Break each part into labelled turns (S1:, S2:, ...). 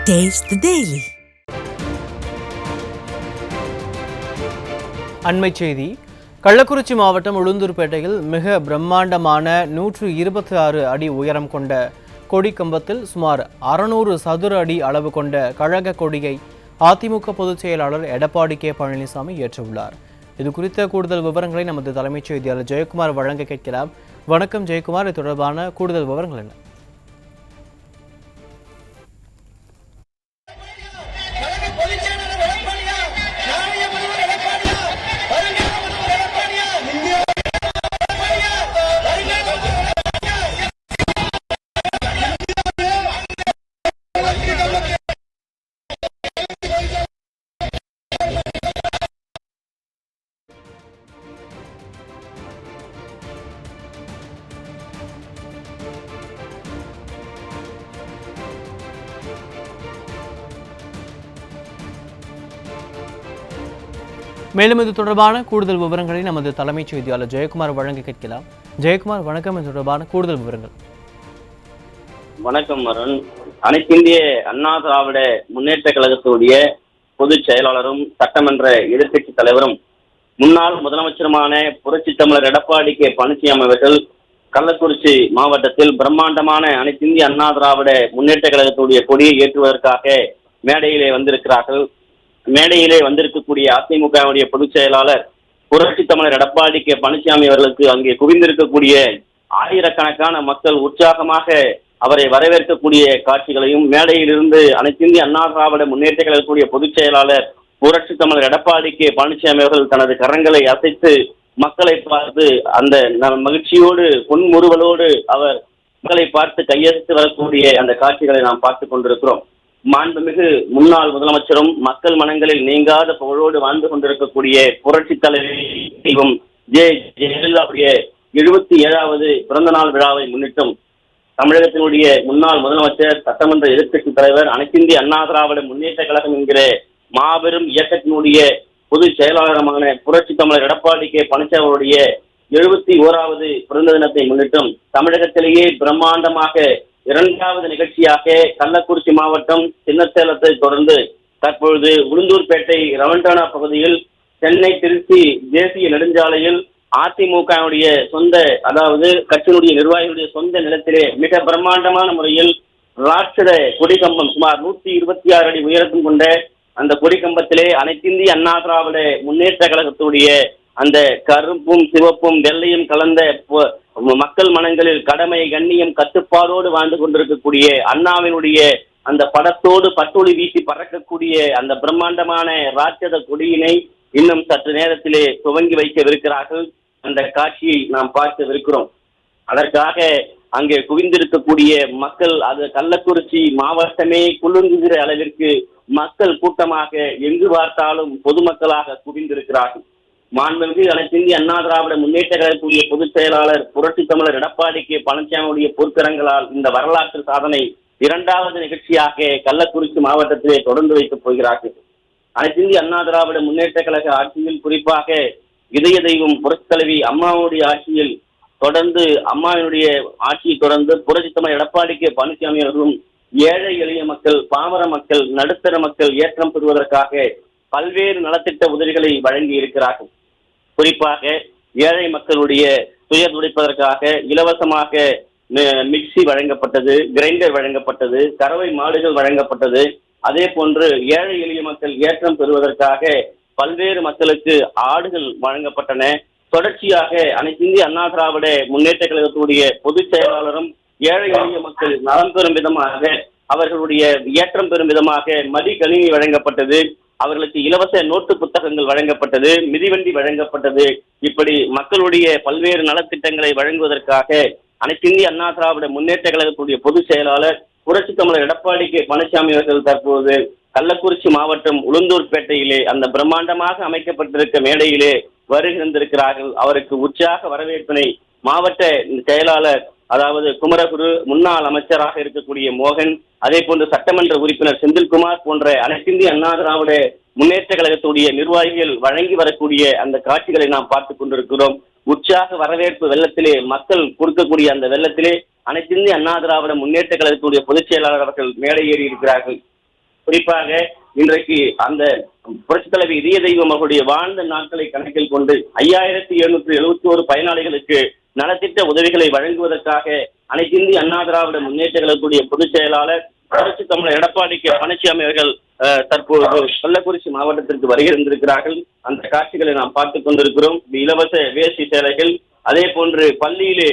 S1: Taste the Daily.
S2: அண்மைச் செய்தி. கள்ளக்குறிச்சி மாவட்டம் உளுந்தூர்பேட்டையில் மிக பிரம்மாண்டமான 126 அடி உயரம் கொண்ட கொடி கம்பத்தில் சுமார் 600 சதுர அடி அளவு கொண்ட கழக கொடியை அதிமுக பொதுச் செயலாளர் எடப்பாடி கே பழனிசாமி ஏற்றுள்ளார். இது குறித்த கூடுதல் விவரங்களை நமது தலைமைச் செய்தியாளர் ஜெயக்குமார் வழங்க கேட்கலாம். வணக்கம் ஜெயக்குமார், இது தொடர்பான கூடுதல் விவரங்கள் என்ன? மேலும் இது தொடர்பான கூடுதல் விவரங்களை நமது தலைமைச் செய்தியாளர் ஜெயக்குமார் வழங்க கேட்கலாம். ஜெயக்குமார், வணக்கம். இது தொடர்பான கூடுதல் விவரங்கள்.
S3: வணக்கம் அருண். அனைத்திந்திய அண்ணா திராவிட முன்னேற்ற கழகத்துடைய பொதுச் செயலாளரும் சட்டமன்ற எதிர்க்கட்சி தலைவரும் முன்னாள் முதலமைச்சருமான புரட்சி தமிழர் எடப்பாடி கே பழனிசாமி அவர்கள் கள்ளக்குறிச்சி மாவட்டத்தில் பிரம்மாண்டமான அனைத்திந்திய அண்ணா திராவிட முன்னேற்ற கழகத்துடைய கொடியை ஏற்றுவதற்காக மேடையிலே வந்திருக்கிறார்கள். மேடையிலே வந்திருக்கக்கூடிய அதிமுகவுடைய பொதுச் செயலாளர் புரட்சி தமிழர் எடப்பாடி கே பழனிசாமி அவர்களுக்கு அங்கே குவிந்திருக்கக்கூடிய ஆயிரக்கணக்கான மக்கள் உற்சாகமாக அவரை வரவேற்கக்கூடிய காட்சிகளையும், மேடையிலிருந்து அனைத்திந்திய அண்ணா திராவிட முன்னேற்ற கழகத்துடைய பொதுச் செயலாளர் புரட்சி தமிழர் எடப்பாடி கே பழனிசாமி அவர்கள் தனது கரங்களை அசைத்து மக்களை பார்த்து அந்த மகிழ்ச்சியோடு பொன்முறுவலோடு அவர் மக்களை பார்த்து கையெழுத்து வரக்கூடிய அந்த காட்சிகளை நாம் பார்த்து கொண்டிருக்கிறோம். மாண்புமிகு முன்னாள் முதலமைச்சரும் மக்கள் மனங்களில் நீங்காத புகழோடு வாழ்ந்து கொண்டிருக்கக்கூடிய புரட்சி தலைவர் ஜெயலலிதாவுடைய 77வது பிறந்த நாள் விழாவை முன்னிட்டும் தமிழகத்தினுடைய முன்னாள் முதலமைச்சர், சட்டமன்ற எதிர்க்கட்சி தலைவர், அனைத்திந்திய அண்ணா திராவிட முன்னேற்ற கழகம் என்கிற மாபெரும் இயக்கத்தினுடைய பொதுச் செயலாளருமான புரட்சி தமிழர் எடப்பாடி கே பழனிசாமியுடைய 71வது பிறந்த தினத்தை முன்னிட்டும் தமிழகத்திலேயே பிரம்மாண்டமாக 2வது நிகழ்ச்சியாக கள்ளக்குறிச்சி மாவட்டம் சின்னசேலத்தை தொடர்ந்து தற்பொழுது உளுந்தூர்பேட்டை ரவண்டானா பகுதியில் சென்னை திருச்சி தேசிய நெடுஞ்சாலையில் அதிமுகவுடைய சொந்த, அதாவது கட்சியினுடைய நிர்வாகிகளுடைய சொந்த நிலத்திலே மிக பிரம்மாண்டமான முறையில் ராட்சத கொடிக்கம்பம் சுமார் 126 அடி உயரத்தும் கொண்ட அந்த கொடிக்கம்பத்திலே அனைத்திந்திய அண்ணா திராவிட முன்னேற்ற கழகத்துடைய அந்த கருப்பும் சிவப்பும் வெள்ளையும் கலந்த மக்கள் மனங்களில் கடமை, கண்ணியம், கட்டுப்பாடோடு வாழ்ந்து கொண்டிருக்கக்கூடிய அண்ணாவினுடைய அந்த படத்தோடு பட்டொளி வீசி பறக்கக்கூடிய அந்த பிரம்மாண்டமான ராட்சத கொடியினை இன்னும் சற்று நேரத்திலே துவங்கி வைக்கவிருக்கிறார்கள். அந்த காட்சியை நாம் பார்க்கவிருக்கிறோம். அதற்காக அங்கே குவிந்திருக்கக்கூடிய மக்கள், அது கள்ளக்குறிச்சி மாவட்டமே குலுங்குகிற அளவிற்கு மக்கள் கூட்டமாக எங்கு பார்த்தாலும் பொதுமக்களாக குவிந்திருக்கிறார்கள். மாண்புமிகு அனைத்திந்திய அண்ணா திராவிட முன்னேற்ற கழகத்துடைய பொதுச் செயலாளர் புரட்சி தமிழர் எடப்பாடி கே பழனிசாமியுடைய பொற்கரங்களால் இந்த வரலாற்று சாதனை 2வது நிகழ்ச்சியாக கள்ளக்குறிச்சி மாவட்டத்திலே தொடர்ந்து வைக்கப் போகிறார்கள். அனைத்திந்திய அண்ணா திராவிட முன்னேற்ற கழக ஆட்சியில், குறிப்பாக இதய தெய்வம் புரட்சி தலைவி அம்மாவுடைய ஆட்சியில் தொடர்ந்து, அம்மாவினுடைய ஆட்சியை தொடர்ந்து புரட்சி தமிழர் எடப்பாடி கே பழனிசாமி அவர்களும் ஏழை எளிய மக்கள், பாமர மக்கள், நடுத்தர மக்கள் ஏற்றம் பெறுவதற்காக பல்வேறு நலத்திட்ட உதவிகளை வழங்கி இருக்கிறார்கள். குறிப்பாக ஏழை மக்களுடைய துயர் துடைப்பதற்காக இலவசமாக மிக்சி வழங்கப்பட்டது, கிரைண்டர் வழங்கப்பட்டது, கறவை மாடுகள் வழங்கப்பட்டது. அதே போன்று ஏழை எளிய மக்கள் ஏற்றம் பெறுவதற்காக பல்வேறு மக்களுக்கு ஆடுகள் வழங்கப்பட்டன. தொடர்ச்சியாக அனைத்திந்திய அண்ணா திராவிட முன்னேற்ற கழகத்துடைய பொதுச் செயலாளரும் ஏழை எளிய மக்கள் நலம் பெறும் விதமாக, அவர்களுடைய ஏற்றம் பெறும் விதமாக மடிக்கணினி வழங்கப்பட்டது, அவர்களுக்கு இலவச நோட்டு புத்தகங்கள் வழங்கப்பட்டது, மிதிவண்டி வழங்கப்பட்டது. இப்படி மக்களுடைய பல்வேறு நலத்திட்டங்களை வழங்குவதற்காக அனைத்திந்திய அண்ணா திராவிட முன்னேற்ற கழகத்துடைய பொதுச் செயலாளர் புரட்சி தமிழர் எடப்பாடி கே பழனிசாமி அவர்கள் தற்போது கள்ளக்குறிச்சி மாவட்டம் உளுந்தூர்பேட்டையிலே அந்த பிரம்மாண்டமாக அமைக்கப்பட்டிருக்க மேடையிலே வருகின்றிருக்கிறார்கள். அவருக்கு உற்சாக வரவேற்பினை மாவட்ட செயலாளர், அதாவது குமரகுரு, முன்னாள் அமைச்சராக இருக்கக்கூடிய மோகன், அதே போன்று சட்டமன்ற உறுப்பினர் செந்தில்குமார் போன்ற அனைத்திந்திய அண்ணா திராவிட முன்னேற்ற கழகத்துடைய நிர்வாகிகள் வழங்கி வரக்கூடிய அந்த காட்சிகளை நாம் பார்த்துக் கொண்டிருக்கிறோம். உற்சாக வரவேற்பு வெள்ளத்திலே மக்கள் கொடுக்கக்கூடிய அந்த வெள்ளத்திலே அனைத்திந்திய அண்ணா திராவிட முன்னேற்ற கழகத்துடைய பொதுச் செயலாளர் அவர்கள் மேடை ஏறி இருக்கிறார்கள். குறிப்பாக இன்றைக்கு அந்த புரட்சித் தலைவி இதய தெய்வம் அவருடைய வாழ்ந்த நாட்களை கணக்கில் கொண்டு 5771 பயனாளிகளுக்கு நலத்திட்ட உதவிகளை வழங்குவதற்காக அனைத்து இந்திய அண்ணா திராவிட முன்னேற்ற கழகத்துடைய பொதுச் செயலாளர் புரட்சி தமிழர் எடப்பாடி கே பழனிசாமி அவர்கள் தற்போது கள்ளக்குறிச்சி மாவட்டத்திற்கு வருகின்றிருக்கிறார்கள். அந்த காட்சிகளை நாம் பார்த்துக் கொண்டிருக்கிறோம். இலவச வேஷ்டி சேலைகள், அதே போன்று பள்ளியிலே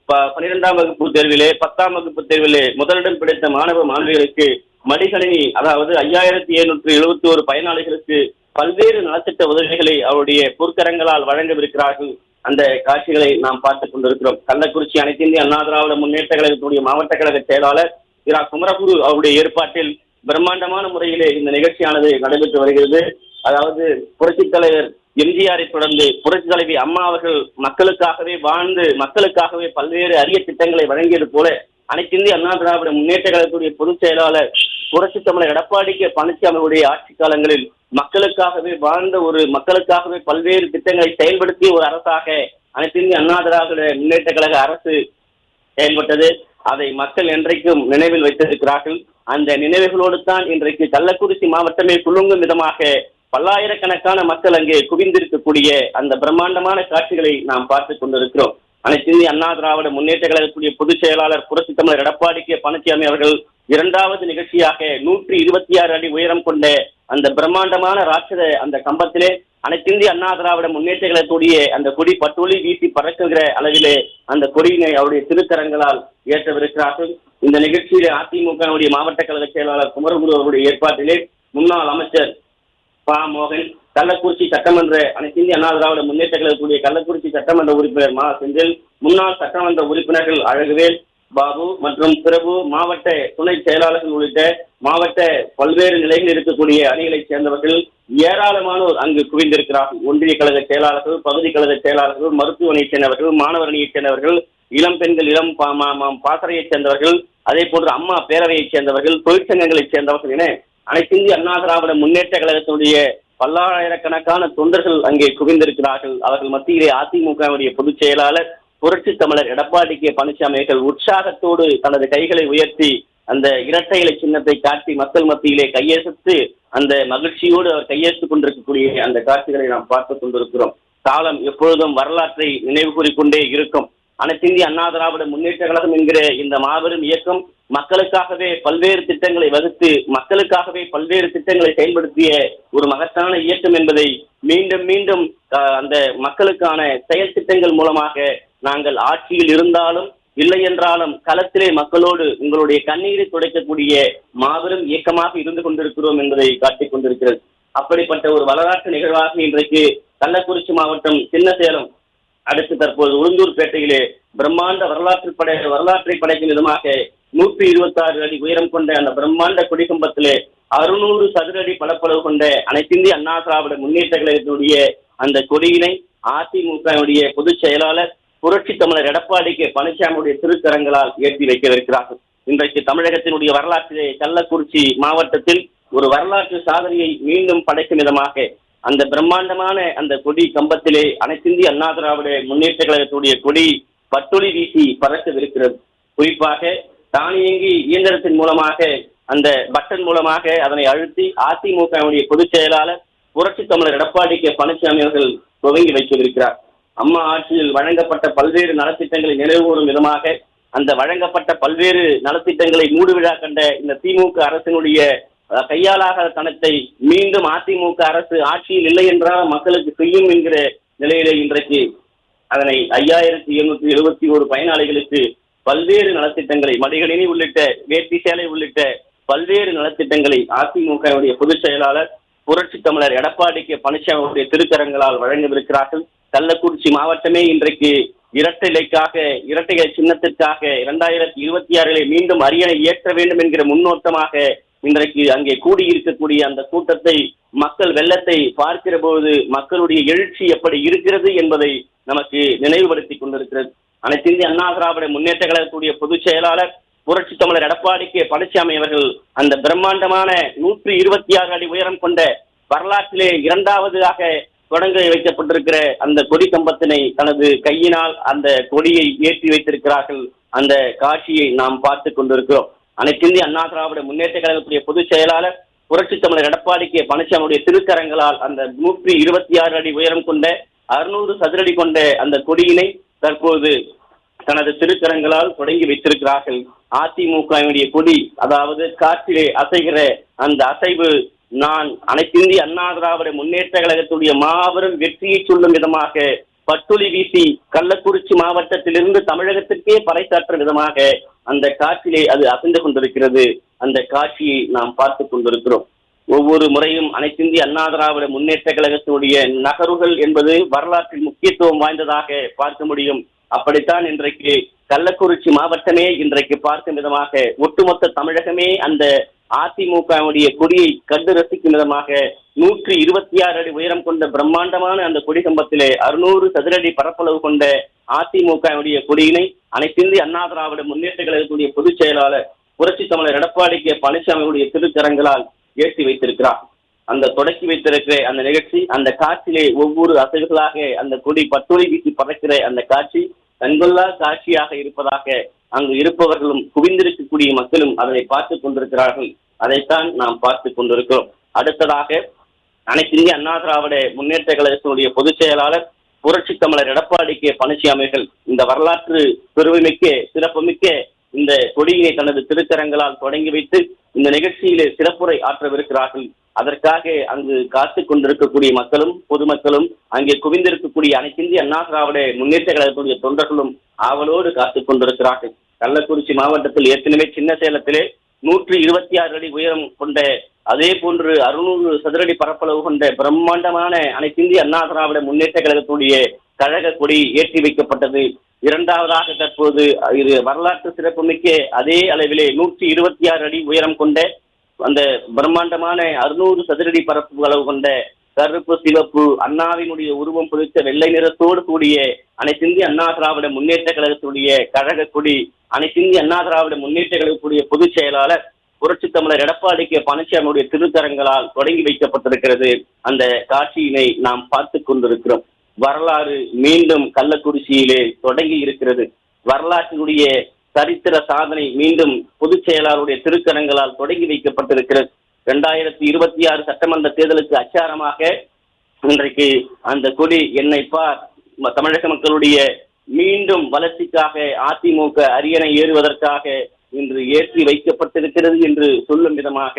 S3: 12ஆம் வகுப்பு தேர்விலே 10ஆம் வகுப்பு தேர்விலே முதலிடம் பிடித்த மாணவ மாணவிகளுக்கு மடிக்கணினி, அதாவது 5771 பயனாளிகளுக்கு பல்வேறு நலத்திட்ட உதவிகளை அவருடைய பொற்கரங்களால் வழங்கவிருக்கிறார்கள். அந்த காட்சிகளை நாம் பார்த்துக் கொண்டிருக்கிறோம். கள்ளக்குறிச்சி அனைத்து இந்திய அண்ணா திராவிட முன்னேற்ற கழகத்துடைய மாவட்ட கழக செயலாளர் இரா குமரகுரு அவருடைய ஏற்பாட்டில் பிரம்மாண்டமான முறையிலே இந்த நிகழ்ச்சியானது நடைபெற்று வருகிறது. அதாவது புரட்சித் தலைவர் எம்ஜிஆரை தொடர்ந்து புரட்சி தலைவி அம்மா அவர்கள் மக்களுக்காகவே வாழ்ந்து மக்களுக்காகவே பல்வேறு அரிய திட்டங்களை வழங்கியது போல அனைத்து இந்திய அண்ணா திராவிட முன்னேற்ற கழகத்துடைய பொதுச் செயலாளர் புரட்சி தமிழர் எடப்பாடி கே பழனிசாமியுடைய ஆட்சி காலங்களில் மக்களுக்காகவே வாழ்ந்த மக்களுக்காகவே பல்வேறு திட்டங்களை செயல்படுத்திய ஒரு அரசாக அனைத்து இந்திய அண்ணா திராவிட முன்னேற்ற கழக அரசு செயல்பட்டது. அதை மக்கள் என்றைக்கும் நினைவில் வைத்திருக்கிறார்கள். அந்த நினைவுகளோடு தான் இன்றைக்கு கள்ளக்குறிச்சி மாவட்டமே குலுங்கும் விதமாக பல்லாயிரக்கணக்கான மக்கள் அங்கே குவிந்திருக்கக்கூடிய அந்த பிரம்மாண்டமான காட்சிகளை நாம் பார்த்துக் கொண்டிருக்கிறோம். அனைத்து இந்திய அண்ணா திராவிட முன்னேற்ற கழகத்துடைய பொதுச் செயலாளர் புரட்சி தமிழர் எடப்பாடி கே பழனிசாமி அவர்கள் இரண்டாவது நிகழ்ச்சியாக 126 அடி உயரம் கொண்ட அந்த பிரம்மாண்டமான ராட்சத அந்த கம்பத்திலே அனைத்து இந்திய அண்ணா திராவிட முன்னேற்ற கழகத்துடைய அந்த கொடி பட்டொலி வீசி பறக்குகிற அளவிலே அந்த கொடியினை அவருடைய திருக்கரங்களால் ஏற்றவிருக்கிறார்கள். இந்த நிகழ்ச்சியிலே அதிமுகவுடைய மாவட்ட கழக செயலாளர் குமரகுரு அவருடைய ஏற்பாட்டிலே முன்னாள் அமைச்சர் பா மோகன், கள்ளக்குறிச்சி சட்டமன்ற அனைத்து இந்திய அண்ணா திராவிட முன்னேற்ற கழகத்துடைய கள்ளக்குறிச்சி சட்டமன்ற உறுப்பினர் மா செந்தில், முன்னாள் சட்டமன்ற உறுப்பினர்கள் அழகுவேல், பாபு மற்றும் பிரபு, மாவட்ட துணை செயலாளர்கள் உள்ளிட்ட மாவட்ட பல்வேறு நிலையில் இருக்கக்கூடிய அணிகளைச் சேர்ந்தவர்கள் ஏராளமானோர் அங்கு குவிந்திருக்கிறார்கள். ஒன்றிய கழக செயலாளர்கள், பகுதி கழக செயலாளர்கள், மருத்துவ அணியைச் சேர்ந்தவர்கள், மாணவர் அணியைச் சேர்ந்தவர்கள், இளம் பெண்கள், இளம் பாசறையைச் சேர்ந்தவர்கள், அதே போன்று அம்மா பேரவையைச் சேர்ந்தவர்கள், தொழிற்சங்கங்களைச் சேர்ந்தவர்கள் என அனைத்து இந்திய அண்ணா திராவிட முன்னேற்ற கழகத்துடைய பல்லாயிரக்கணக்கான தொண்டர்கள் அங்கே குவிந்திருக்கிறார்கள். அவர்கள் மத்தியிலே அதிமுகவுடைய பொதுச் செயலாளர் புரட்சி தமிழர் எடப்பாடி கே பழனிசாமி அவர்கள் உற்சாகத்தோடு தனது கைகளை உயர்த்தி அந்த இரட்டை இலை சின்னத்தை காட்டி மக்கள் மத்தியிலே கையெழுத்து அந்த மகிழ்ச்சியோடு அவர் கையெழுத்துக் கொண்டிருக்கக்கூடிய அந்த காட்சிகளை நாம் பார்த்துக் கொண்டிருக்கிறோம். காலம் எப்பொழுதும் வரலாற்றை நினைவு கூறிக்கொண்டே இருக்கும். அனைத்து இந்திய அண்ணா திராவிட முன்னேற்ற கழகம் என்கிற இந்த மாபெரும் இயக்கம் மக்களுக்காகவே பல்வேறு திட்டங்களை வகுத்து மக்களுக்காகவே பல்வேறு திட்டங்களை செயல்படுத்திய ஒரு மகத்தான இயக்கம் என்பதை மீண்டும் மீண்டும் அந்த மக்களுக்கான செயல் திட்டங்கள் மூலமாக நாங்கள் ஆட்சியில் இருந்தாலும் இல்லை என்றாலும் களத்திலே மக்களோடு உங்களுடைய கண்ணீரை துடைக்கக்கூடிய மாபெரும் இயக்கமாக இருந்து கொண்டிருக்கிறோம் என்பதை காட்டிக் கொண்டிருக்கிறது. அப்படிப்பட்ட ஒரு வரலாற்று நிகழ்வாக இன்றைக்கு கள்ளக்குறிச்சி மாவட்டம் சின்னசேலம் அடுத்து தற்போது உளுந்தூர்பேட்டையிலே பிரம்மாண்ட வரலாற்றை படைக்கும் விதமாக 126 அடி உயரம் கொண்ட அந்த பிரம்மாண்ட கொடிக்கம்பத்திலே 600 சதுர அடி பரப்பளவு கொண்ட அனைத்திந்திய அண்ணா திராவிட முன்னேற்ற கழகத்தினுடைய அந்த கொடியினை அதிமுகவுடைய பொதுச் செயலாளர் புரட்சி தமிழர் எடப்பாடி கே பழனிசாமியுடைய திருக்கரங்களால் ஏற்றி வைக்கவிருக்கிறார்கள். இன்றைக்கு தமிழகத்தினுடைய வரலாற்றிலே கள்ளக்குறிச்சி மாவட்டத்தில் ஒரு வரலாற்று சாதனையை மீண்டும் படைக்கும் விதமாக அந்த பிரம்மாண்டமான அந்த கொடி கம்பத்திலே அனைத்திந்திய அண்ணா திராவிட முன்னேற்ற கழகத்துடைய கொடி பட்டொலி வீசி பறக்கவிருக்கிறது. குறிப்பாக தானியங்கி இயந்திரத்தின் மூலமாக அந்த பட்டன் மூலமாக அதனை அழுத்தி அதிமுகவுடைய பொதுச் செயலாளர் புரட்சி தமிழர் எடப்பாடி கே பழனிசாமி அவர்கள் துவங்கி வைக்கவிருக்கிறார். அம்மா ஆட்சியில் வழங்கப்பட்ட பல்வேறு நலத்திட்டங்களை நினைவுகூறும் விதமாக அந்த வழங்கப்பட்ட பல்வேறு நலத்திட்டங்களை மூடுவிழா கண்ட இந்த திமுக அரசினுடைய கையாளாக தனத்தை மீண்டும் அதிமுக அரசு ஆட்சியில் இல்லை என்றால் மக்களுக்கு செய்யும் என்கிற நிலையிலே இன்றைக்கு அதனை 5771 பயனாளிகளுக்கு பல்வேறு நலத்திட்டங்களை மடிகணினி உள்ளிட்ட வேட்டி சேலை உள்ளிட்ட பல்வேறு நலத்திட்டங்களை அதிமுகவுடைய பொதுச் செயலாளர் புரட்சி தமிழர் எடப்பாடி கே பழனிசாமியுடைய திருக்கரங்களால் வழங்கவிருக்கிறார்கள். கள்ளக்குறிச்சி மாவட்டமே இன்றைக்கு இரட்டை சின்னத்திற்காக 2026 மீண்டும் அரியணை ஏற்ற வேண்டும் என்கிற முன்னோட்டமாக இன்றைக்கு அங்கே கூடியிருக்கக்கூடிய அந்த கூட்டத்தை மக்கள் வெள்ளத்தை பார்க்கிற போது மக்களுடைய எழுச்சி எப்படி இருக்கிறது என்பதை நமக்கு நினைவுபடுத்திக் கொண்டிருக்கிறது. அனைத்து இந்திய அண்ணா திராவிட முன்னேற்ற கழகத்துடைய பொதுச் செயலாளர் புரட்சி தமிழர் எடப்பாடி கே பழனிசாமி அவர்கள் அந்த பிரம்மாண்டமான 126 அடி உயரம் கொண்ட வரலாற்றிலே இரண்டாவதாக தொடங்க வைக்கப்பட்டிருக்கிற அந்த கொடி கம்பத்தினை தனது கையினால் அந்த கொடியை ஏற்றி வைத்திருக்கிறார்கள். அந்த காட்சியை நாம் பார்த்துக் கொண்டிருக்கிறோம். அனைத்து இந்திய அண்ணா திராவிட முன்னேற்ற கழகத்துடைய பொதுச் செயலாளர் புரட்சி தமிழர் எடப்பாடி கே பழனிசாமியுடைய திருக்கரங்களால் அந்த 126 அடி உயரம் கொண்ட 600 சதுரடி கொண்ட அந்த கொடியினை தற்போது தனது திருக்கரங்களால் தொடங்கி வைத்திருக்கிறார்கள். அதிமுகவினுடைய கொடி, அதாவது காற்றிலே அசைகிற அந்த அசைவு நான் அனைத்திந்திய அண்ணா திராவிட முன்னேற்ற கழகத்துடைய மாபெரும் வெற்றியை சொல்லும் விதமாக பட்டுளி வீசி கள்ளக்குறிச்சி மாவட்டத்திலிருந்து தமிழகத்திற்கே பறைசாற்றும் விதமாக அந்த காட்சியிலே அது அசைந்து கொண்டிருக்கிறது. அந்த காட்சியை நாம் பார்த்துக் கொண்டிருக்கிறோம். ஒவ்வொரு முறையும் அனைத்திந்திய அண்ணா திராவிட முன்னேற்ற கழகத்தினுடைய நகர்வுகள் என்பது வரலாற்றில் முக்கியத்துவம் வாய்ந்ததாக பார்க்க முடியும். அப்படித்தான் இன்றைக்கு கள்ளக்குறிச்சி மாவட்டமே இன்றைக்கு பார்க்கும் விதமாக ஒட்டுமொத்த தமிழகமே அந்த அதிமுகவுடைய கொடியை கண்டு ரசிக்கும் விதமாக 126 அடி உயரம் கொண்ட பிரம்மாண்டமான அந்த கொடி கம்பத்திலே 600 சதுரடி பரப்பளவு கொண்ட அதிமுகவுடைய கொடியினை அனைத்திந்திய அண்ணா திராவிட முன்னேற்ற கழகத்துடைய பொதுச் செயலாளர் புரட்சி தமிழர் எடப்பாடி கே பழனிசாமியுடைய திருக்கரங்களால் ஏற்றி வைத்திருக்கிறார். அந்த தொடக்கி வைத்திருக்கிற அந்த நிகழ்ச்சி, அந்த காட்சியிலே ஒவ்வொரு அசைவுகளாக அந்த கொடி பட்டுளி வீசி பறக்கிற அந்த காட்சி கண்கொள்ளா காட்சியாக இருப்பதாக அங்கு இருப்பவர்களும் குவிந்திருக்கக்கூடிய மக்களும் அதனை பார்த்துக் கொண்டிருக்கிறார்கள். அதைத்தான் நாம் பார்த்துக் கொண்டிருக்கிறோம். அடுத்ததாக அனைத்திந்திய அண்ணா திராவிட முன்னேற்ற கழகத்தினுடைய பொதுச் செயலாளர் புரட்சி தமிழர் எடப்பாடி கே பழனிசாமிகள் இந்த வரலாற்று பெருமைமிக்க சிறப்புமிக்க இந்த கொடியினை தனது திருக்கரங்களால் தொடங்கி வைத்து இந்த நிகழ்ச்சியிலே சிறப்புரை ஆற்றவிருக்கிறார்கள். அதற்காக அங்கு காத்துக் கொண்டிருக்கக்கூடிய மக்களும் பொதுமக்களும் அங்கே குவிந்திருக்கக்கூடிய அனைத்திந்திய அண்ணா திராவிட முன்னேற்ற கழகத்துடைய தொண்டர்களும் ஆவலோடு காத்துக் கொண்டிருக்கிறார்கள். கள்ளக்குறிச்சி மாவட்டத்தில் ஏற்கனவே சின்ன சேலத்திலே 126 அடி உயரம் கொண்ட அதே போன்று 600 சதுரடி பரப்பளவு கொண்ட பிரம்மாண்டமான அனைத்திந்திய அண்ணா திராவிட முன்னேற்ற கழகத்துடைய கழக கொடி ஏற்றி வைக்கப்பட்டது. இரண்டாவதாக தற்போது இது வரலாற்று சிறப்புமிக்க அதே அளவிலே 126 அடி உயரம் கொண்ட அந்த பிரம்மாண்டமான 600 சதுரடி பரப்பு அளவு கொண்ட கருப்பு சிவப்பு அண்ணாவினுடைய உருவம் பொறித்த வெள்ளை நிறத்தோடு கூடிய அனைத்திந்திய அண்ணா திராவிட முன்னேற்ற கழகத்துடைய கழக கொடி அனைத்திந்திய அண்ணா திராவிட முன்னேற்ற கழகத்துடைய பொதுச் செயலாளர் புரட்சி தமிழர் எடப்பாடி கே பழனிசாமியுடைய திருத்தரங்களால் தொடங்கி வைக்கப்பட்டிருக்கிறது. அந்த காட்சியினை நாம் பார்த்து கொண்டிருக்கிறோம். வரலாறு மீண்டும் கள்ளக்குறிச்சியிலே தொடங்கி இருக்கிறது. வரலாற்றினுடைய சரித்திர சாதனை மீண்டும் பொதுச் செயலாளருடைய திருக்கரங்களால் தொடங்கி வைக்கப்பட்டிருக்கிறது. 2026 சட்டமன்ற தேர்தலுக்கு அச்சாரமாக இன்றைக்கு அந்த கொடி என்னை பார் தமிழக மக்களுடைய மீண்டும் வளர்ச்சிக்காக அதிமுக அரியணை ஏறுவதற்காக இன்று ஏற்றி வைக்கப்பட்டிருக்கிறது என்று சொல்லும் விதமாக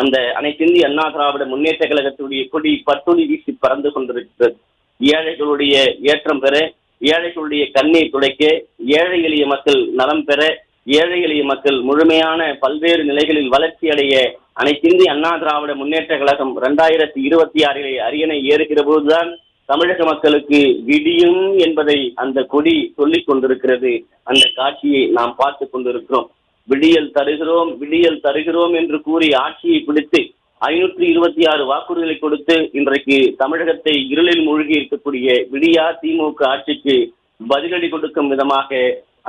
S3: அந்த அனைத்திந்திய அண்ணா திராவிட முன்னேற்ற கழகத்துடைய கொடி பட்டுளி வீசி பறந்து கொண்டிருக்கிறது. ஏழைகளுடைய ஏற்றம் பெற, ஏழைகளுடைய கண்ணீர் துடைக்க, ஏழை எளிய மக்கள் நலம் பெற, ஏழை எளிய மக்கள் முழுமையான பல்வேறு நிலைகளில் வளர்ச்சி அடைய அனைத்திந்திய அண்ணா திராவிட முன்னேற்ற கழகம் 2026 அரியணை ஏறுகிற போதுதான் தமிழக மக்களுக்கு விடியும் என்பதை அந்த கொடி சொல்லிக் கொண்டிருக்கிறது. அந்த காட்சியை நாம் பார்த்து கொண்டிருக்கிறோம். விடியல் தருகிறோம், விடியல் தருகிறோம் என்று கூறி ஆட்சியை பிடித்து 526 வாக்குறுதிகளை கொடுத்து இன்றைக்கு தமிழகத்தை இருளில் மூழ்கி இருக்கக்கூடிய விடியா திமுக ஆட்சிக்கு பதிலடி கொடுக்கும் விதமாக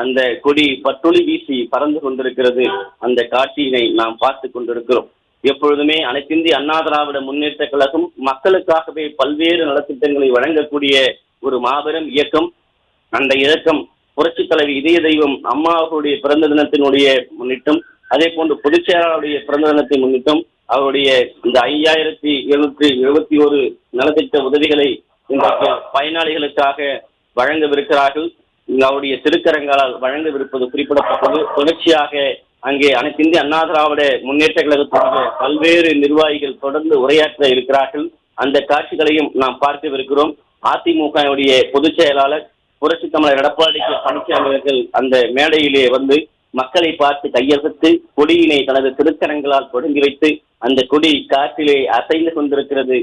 S3: அந்த கொடி பட்டுளி வீசி பறந்து கொண்டிருக்கிறது. அந்த காட்சியினை நாம் பார்த்து கொண்டிருக்கிறோம். எப்பொழுதுமே அனைத்திந்திய அண்ணா திராவிட முன்னேற்ற கழகம் மக்களுக்காகவே பல்வேறு நலத்திட்டங்களை வழங்கக்கூடிய ஒரு மாபெரும் இயக்கம். அந்த இயக்கம் புரட்சி தலைவி இதய தெய்வம் அம்மாவுடைய பிறந்த தினத்தினுடைய முன்னிட்டும், அதே போன்று பொதுச் செயலாளருடைய பிறந்த தினத்தை முன்னிட்டும் அவருடைய இந்த 5771 நலத்திட்ட உதவிகளை இன்றைக்கு பயனாளிகளுக்காக வழங்கவிருக்கிறார்கள். அவருடைய திருக்கரங்களால் வழங்கவிருப்பது குறிப்பிடப்பட்டது. தொடர்ச்சியாக அங்கே அனைத்திந்திய அண்ணா திராவிட முன்னேற்ற கழகத்துடைய பல்வேறு நிர்வாகிகள் தொடர்ந்து உரையாற்ற இருக்கிறார்கள். அந்த காட்சிகளையும் நாம் பார்க்கவிருக்கிறோம். அதிமுகவுடைய பொதுச் செயலாளர் புரட்சி தமிழர் எடப்பாடி பழனிசாமி அவர்கள் அந்த மேடையிலே வந்து மக்களை பார்த்து கையசைத்து கொடியினை தனது திருக்கரங்களால் தொடங்கி வைத்து அந்த கொடி காற்றிலே அசைந்து கொண்டிருக்கிறது.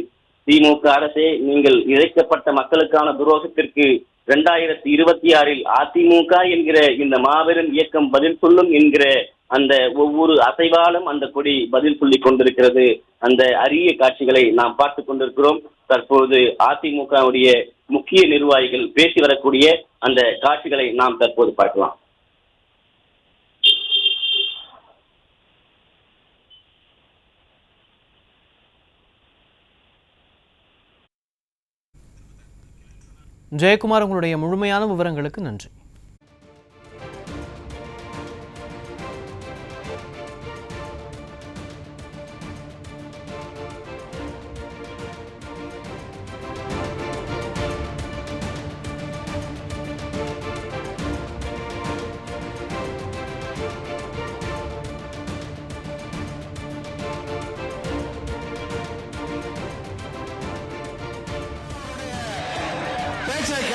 S3: திமுக அரசே, நீங்கள் இழைக்கப்பட்ட மக்களுக்கான துரோகத்திற்கு 2026 அதிமுக என்கிற இந்த மாபெரும் இயக்கம் பதில் சொல்லும் என்கிற அந்த ஒவ்வொரு அசைவாலும் அந்த கொடி பதில் சொல்லி கொண்டிருக்கிறது. அந்த அரிய காட்சிகளை நாம் பார்த்து கொண்டிருக்கிறோம். தற்போது அதிமுகவுடைய முக்கிய நிர்வாகிகள் பேசி வரக்கூடிய அந்த காட்சிகளை நாம் தற்போது பார்க்கலாம்.
S2: ஜெயக்குமார், உங்களுடைய முழுமையான விவரங்களுக்கு நன்றி.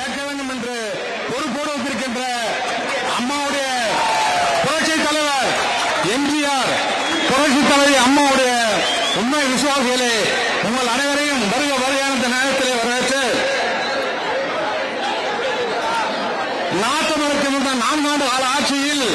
S1: ஏற்க வேண்டும் என்று பொறுப்போடு வந்திருக்கின்ற அம்மாவுடைய புரட்சி தலைவர் எம்ஜிஆர், புரட்சி தலைவர் அம்மாவுடைய உண்மை விசுவாசிகளே, உங்கள் அனைவரையும் வருக வருகையான இந்த நேரத்திலே வரவேற்று நாட்டு நடக்கின்ற 4 ஆண்டு கால ஆட்சியில்